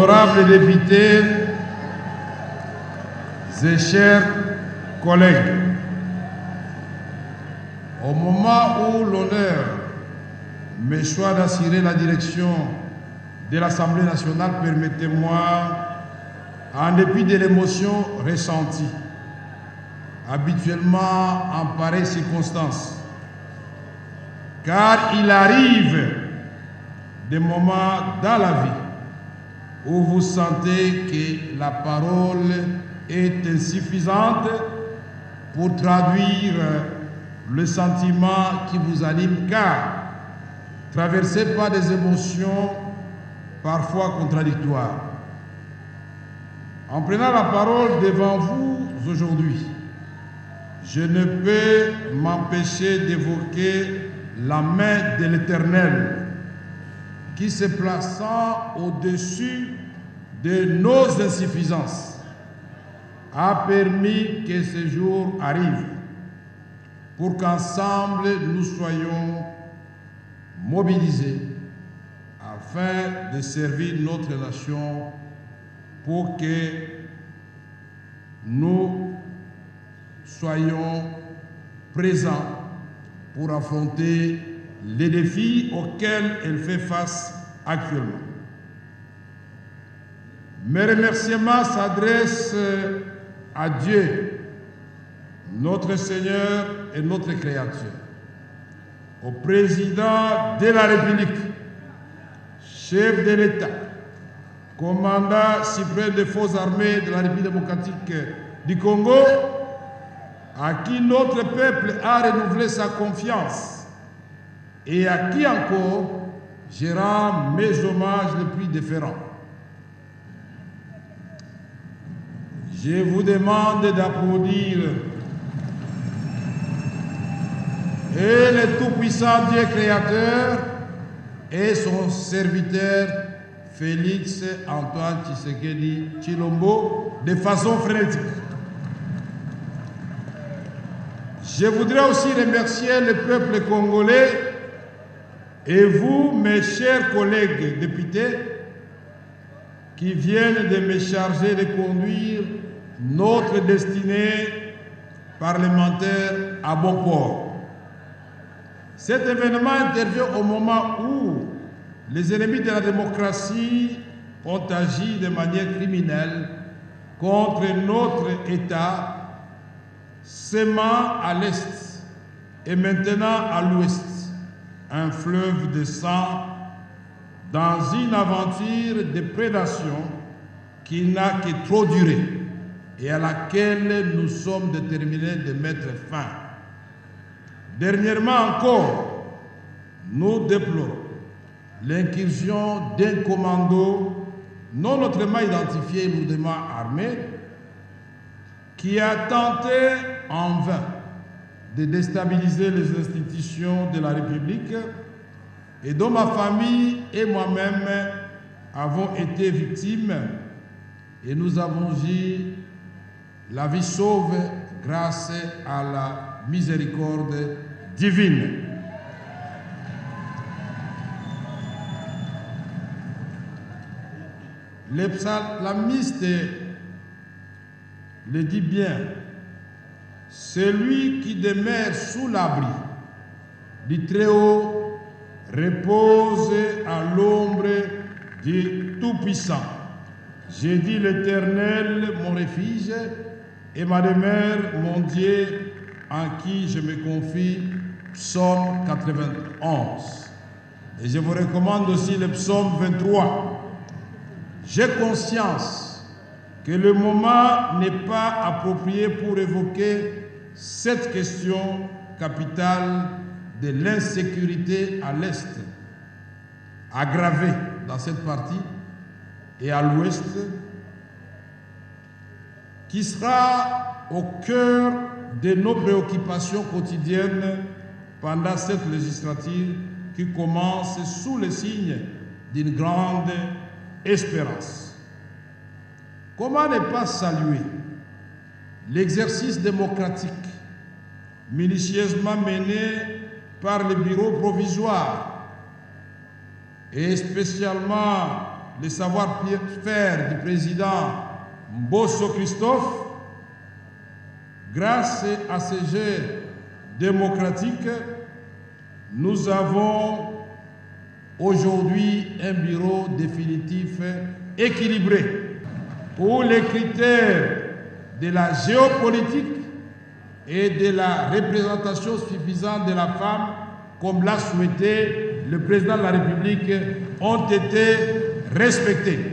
honorables députés et chers collègues, au moment où l'honneur me choisit d'assurer la direction de l'Assemblée nationale, permettez-moi, en dépit de l'émotion ressentie, habituellement en pareilles circonstances, car il arrive des moments dans la vie où vous sentez que la parole est insuffisante pour traduire le sentiment qui vous anime, car traversé par des émotions parfois contradictoires. En prenant la parole devant vous aujourd'hui, je ne peux m'empêcher d'évoquer la main de l'Éternel qui, se plaçant au-dessus de nos insuffisances, a permis que ce jour arrive pour qu'ensemble nous soyons mobilisés afin de servir notre nation, pour que nous soyons présents pour affronter les défis auxquels elle fait face actuellement. Mes remerciements s'adressent à Dieu, notre Seigneur et notre Créateur, au président de la République, chef de l'État, commandant suprême des forces armées de la République démocratique du Congo, à qui notre peuple a renouvelé sa confiance et à qui encore je rends mes hommages les plus déférents. Je vous demande d'applaudir et le tout-puissant Dieu créateur et son serviteur Félix Antoine Tshisekedi Tshilombo de façon frénétique. Je voudrais aussi remercier le peuple congolais et vous, mes chers collègues députés, qui viennent de me charger de conduire notre destinée parlementaire à bon port. Cet événement intervient au moment où les ennemis de la démocratie ont agi de manière criminelle contre notre État, sémant à l'Est et maintenant à l'Ouest un fleuve de sang dans une aventure de prédation qui n'a que trop duré et à laquelle nous sommes déterminés de mettre fin. Dernièrement encore, nous déplorons l'incursion d'un commando non autrement identifié lourdement armé qui a tenté en vain de déstabiliser les institutions de la République et dont ma famille et moi-même avons été victimes, et nous avons eu la vie sauve grâce à la miséricorde divine. Le psalmiste le dit bien: celui qui demeure sous l'abri du Très-Haut repose à l'ombre du Tout-Puissant. J'ai dit l'Éternel, mon refuge, et ma demeure, mon Dieu, en qui je me confie. Psaume 91. Et je vous recommande aussi le psaume 23. J'ai conscience que le moment n'est pas approprié pour évoquer cette question capitale de l'insécurité à l'Est, aggravée dans cette partie, et à l'Ouest, qui sera au cœur de nos préoccupations quotidiennes pendant cette législature qui commence sous le signe d'une grande espérance. Comment ne pas saluer l'exercice démocratique minutieusement mené par le bureau provisoire et spécialement le savoir-faire du président Mbosso Christophe, grâce à ces jeux démocratiques, nous avons aujourd'hui un bureau définitif équilibré où les critères de la géopolitique et de la représentation suffisante de la femme, comme l'a souhaité le président de la République, ont été respectés.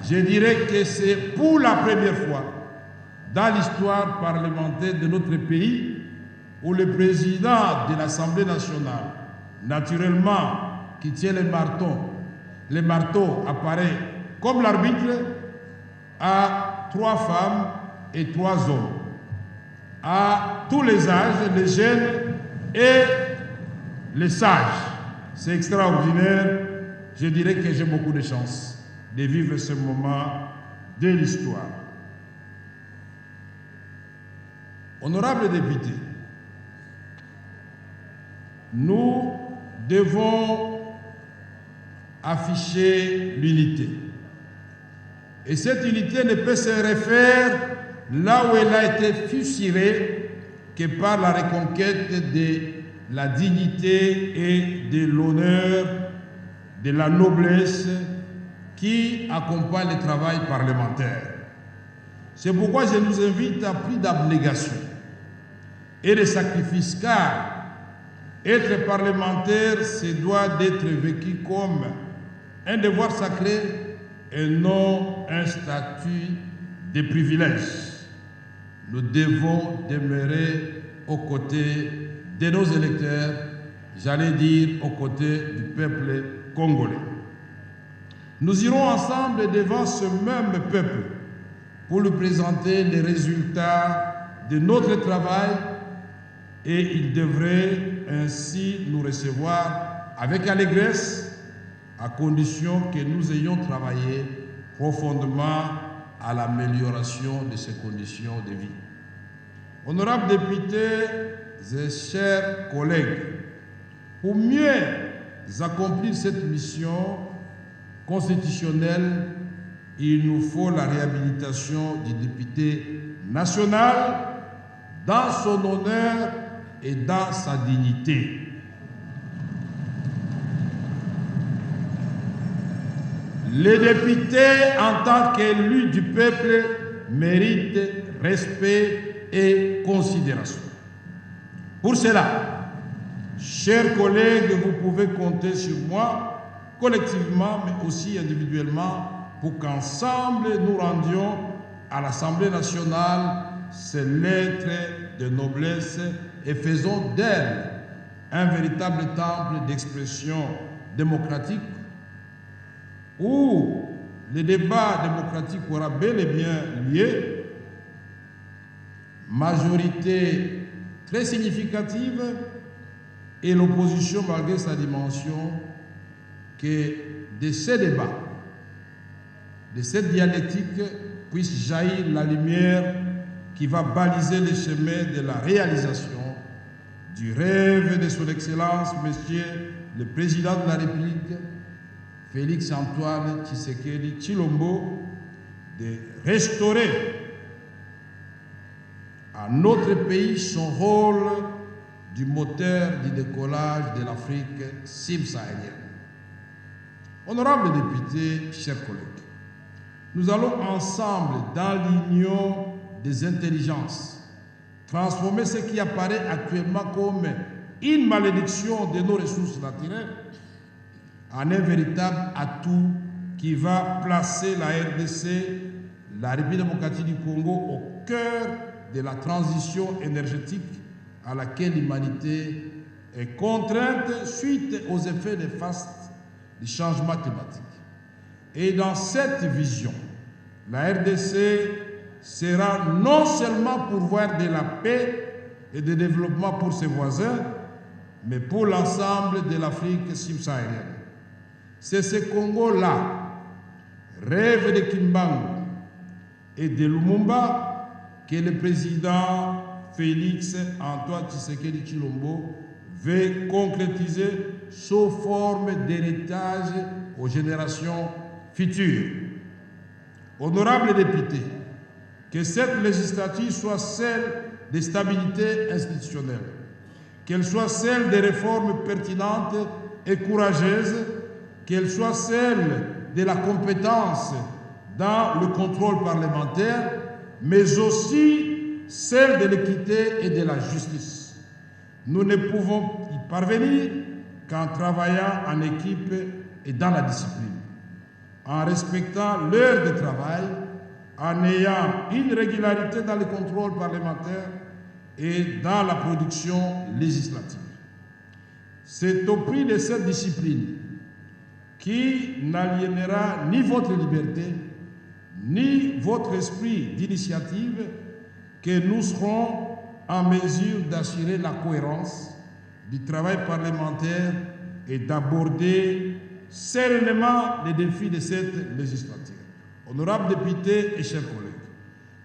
Je dirais que c'est pour la première fois dans l'histoire parlementaire de notre pays où le président de l'Assemblée nationale, naturellement, qui tient le marteau apparaît comme l'arbitre, à 3 femmes et 3 hommes, à tous les âges, les jeunes et les sages. C'est extraordinaire. Je dirais que j'ai beaucoup de chance de vivre ce moment de l'histoire. Honorables députés, nous devons afficher l'unité. Et cette unité ne peut se refaire là où elle a été fusillée que par la reconquête de la dignité et de l'honneur, de la noblesse qui accompagne le travail parlementaire. C'est pourquoi je nous invite à plus d'abnégation et de sacrifice, car être parlementaire, c'est doit d'être vécu comme un devoir sacré et non un statut de privilège. Nous devons demeurer aux côtés de nos électeurs, j'allais dire aux côtés du peuple congolais. Nous irons ensemble devant ce même peuple pour lui présenter les résultats de notre travail et il devrait ainsi nous recevoir avec allégresse à condition que nous ayons travaillé profondément à l'amélioration de ces conditions de vie. Honorables députés et chers collègues, pour mieux accomplir cette mission constitutionnelle, il nous faut la réhabilitation du député national dans son honneur et dans sa dignité. Les députés, en tant qu'élus du peuple, méritent respect et considération. Pour cela, chers collègues, vous pouvez compter sur moi, collectivement, mais aussi individuellement, pour qu'ensemble nous rendions à l'Assemblée nationale ces lettres de noblesse et faisons d'elle un véritable temple d'expression démocratique où le débat démocratique aura bel et bien lieu, majorité très significative et l'opposition, malgré sa dimension, que de ces débats, de cette dialectique, puisse jaillir la lumière qui va baliser le chemin de la réalisation du rêve de son Excellence, Monsieur le Président de la République, Félix Antoine Tshisekedi Tshilombo, de restaurer à notre pays son rôle du moteur du décollage de l'Afrique subsaharienne. Honorables députés, chers collègues, nous allons ensemble, dans l'union des intelligences, transformer ce qui apparaît actuellement comme une malédiction de nos ressources naturelles en un véritable atout qui va placer la RDC, la République démocratique du Congo, au cœur de la transition énergétique à laquelle l'humanité est contrainte suite aux effets néfastes du changement climatique. Et dans cette vision, la RDC sera non seulement pourvoir de la paix et du développement pour ses voisins, mais pour l'ensemble de l'Afrique subsaharienne. C'est ce Congo-là, rêve de Kimbangu et de Lumumba, que le président Félix Antoine Tshisekedi Tshilombo veut concrétiser sous forme d'héritage aux générations futures. Honorables députés, que cette législature soit celle de stabilité institutionnelle, qu'elle soit celle des réformes pertinentes et courageuses, qu'elle soit celle de la compétence dans le contrôle parlementaire, mais aussi celle de l'équité et de la justice. Nous ne pouvons y parvenir qu'en travaillant en équipe et dans la discipline, en respectant l'heure de travail, en ayant une régularité dans le contrôle parlementaire et dans la production législative. C'est au prix de cette discipline qui n'aliénera ni votre liberté, ni votre esprit d'initiative que nous serons en mesure d'assurer la cohérence du travail parlementaire et d'aborder sereinement les défis de cette législature. Honorables députés et chers collègues,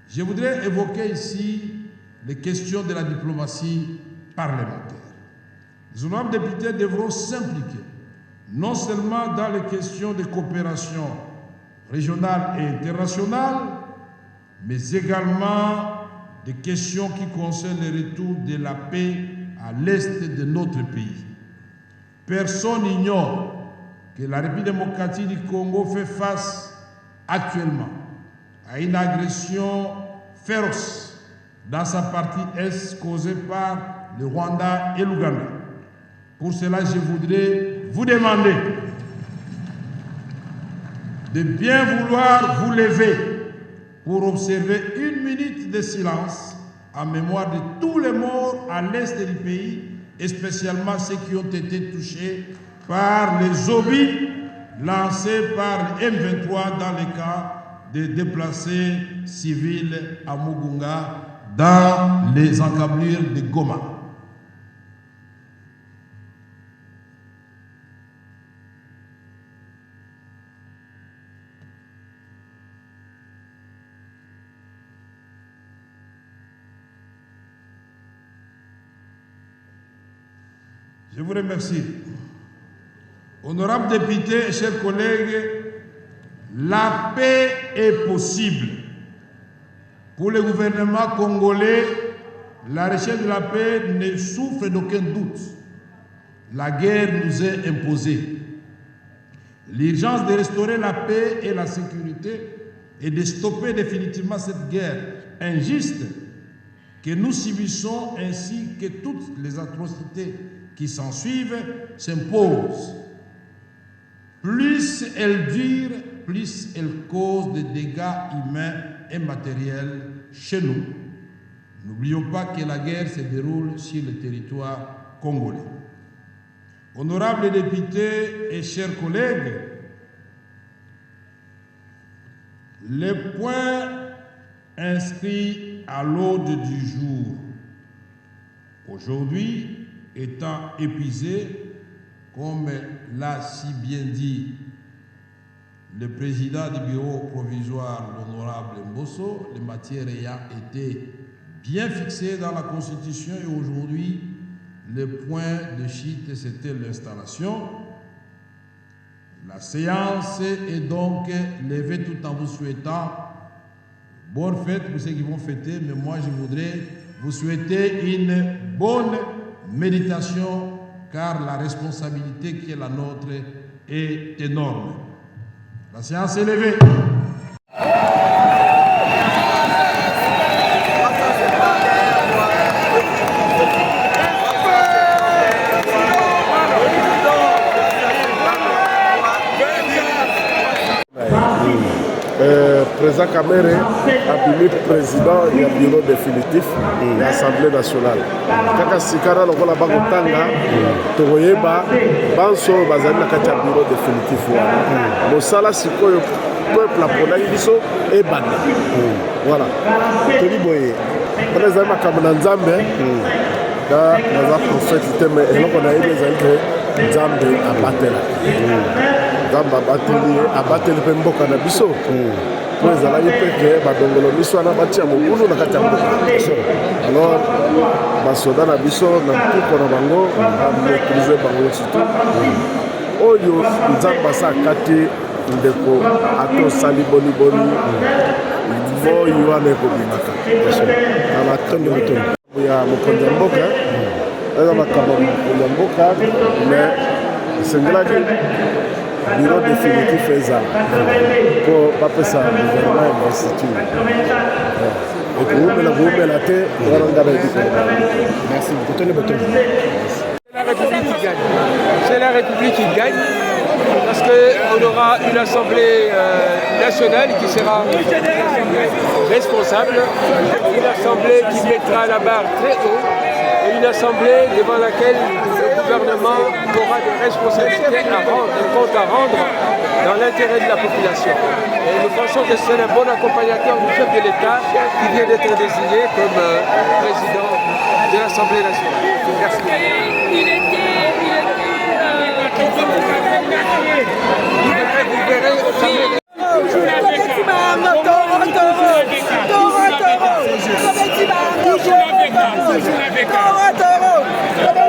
je voudrais évoquer ici les questions de la diplomatie parlementaire. Les honorables députés devront s'impliquer non seulement dans les questions de coopération régionale et internationale, mais également des questions qui concernent le retour de la paix à l'est de notre pays. Personne n'ignore que la République démocratique du Congo fait face actuellement à une agression féroce dans sa partie est causée par le Rwanda et l'Ouganda. Pour cela, je voudrais vous demander de bien vouloir vous lever pour observer 1 minute de silence en mémoire de tous les morts à l'est du pays, et spécialement ceux qui ont été touchés par les obus lancés par le M23 dans le cas de déplacés civils à Mugunga dans les encablures de Goma. Je vous remercie. Honorables députés et chers collègues, la paix est possible. Pour le gouvernement congolais, la recherche de la paix ne souffre d'aucun doute. La guerre nous est imposée. L'urgence de restaurer la paix et la sécurité et de stopper définitivement cette guerre injuste que nous subissons ainsi que toutes les atrocités qui s'ensuivent s'imposent. Plus elle dure, plus elle cause des dégâts humains et matériels chez nous. N'oublions pas que la guerre se déroule sur le territoire congolais. Honorables députés et chers collègues, les points inscrits à l'ordre du jour aujourd'hui étant épuisés, comme l'a si bien dit le président du bureau provisoire, l'honorable Mbosso, les matières ayant été bien fixées dans la Constitution, et aujourd'hui, le point de chute, c'était l'installation. La séance est donc levée tout en vous souhaitant bonne fête pour ceux qui vont fêter, mais moi je voudrais vous souhaiter une bonne méditation, car la responsabilité qui est la nôtre est énorme. La séance est levée. Président Kamere a bimi président ya bureau définitif de l'Assemblée nationale. Kaka sikara lokola bakotanga tokoyeba banso bazali na kati ya bureau définitif wana. Mosala sikoyo peuple aponaki biso ebanda. Voilà. Toli boye. Wana ezali makambo na Nzambe. Da naza prophète te mais eloko na yebi ezali ke Nzambe abatela. Nzambe abateli mpe mboka na biso. Po ezalaki mpe ke badongolo biso wana batia mobulu na kati ya mboka. Alors basoda na biso na mpuko na bango bamaîtrise bango surtout oyo Nzambe asa kati ndeko ato sali boni mo wana ekobimaka na matondo ya mokonzi ya mboka eza makambo ya mokonzi ya mboka mais esengelaki bureau définitif ezala mpo bapesa gouvernement investiture ekoumela te wana nga nayebi koloba. Merci botone botone. C'est la République qui gagne parce qu'on aura une assemblée nationale qui sera responsable, une assemblée qui mettra la barre très haut et une assemblée devant laquelle le gouvernement aura des responsabilités à rendre, des comptes à rendre dans l'intérêt de la population. Et nous pensons que c'est un bon accompagnateur du chef de l'État qui vient d'être désigné comme président de l'Assemblée nationale. Merci. Toro,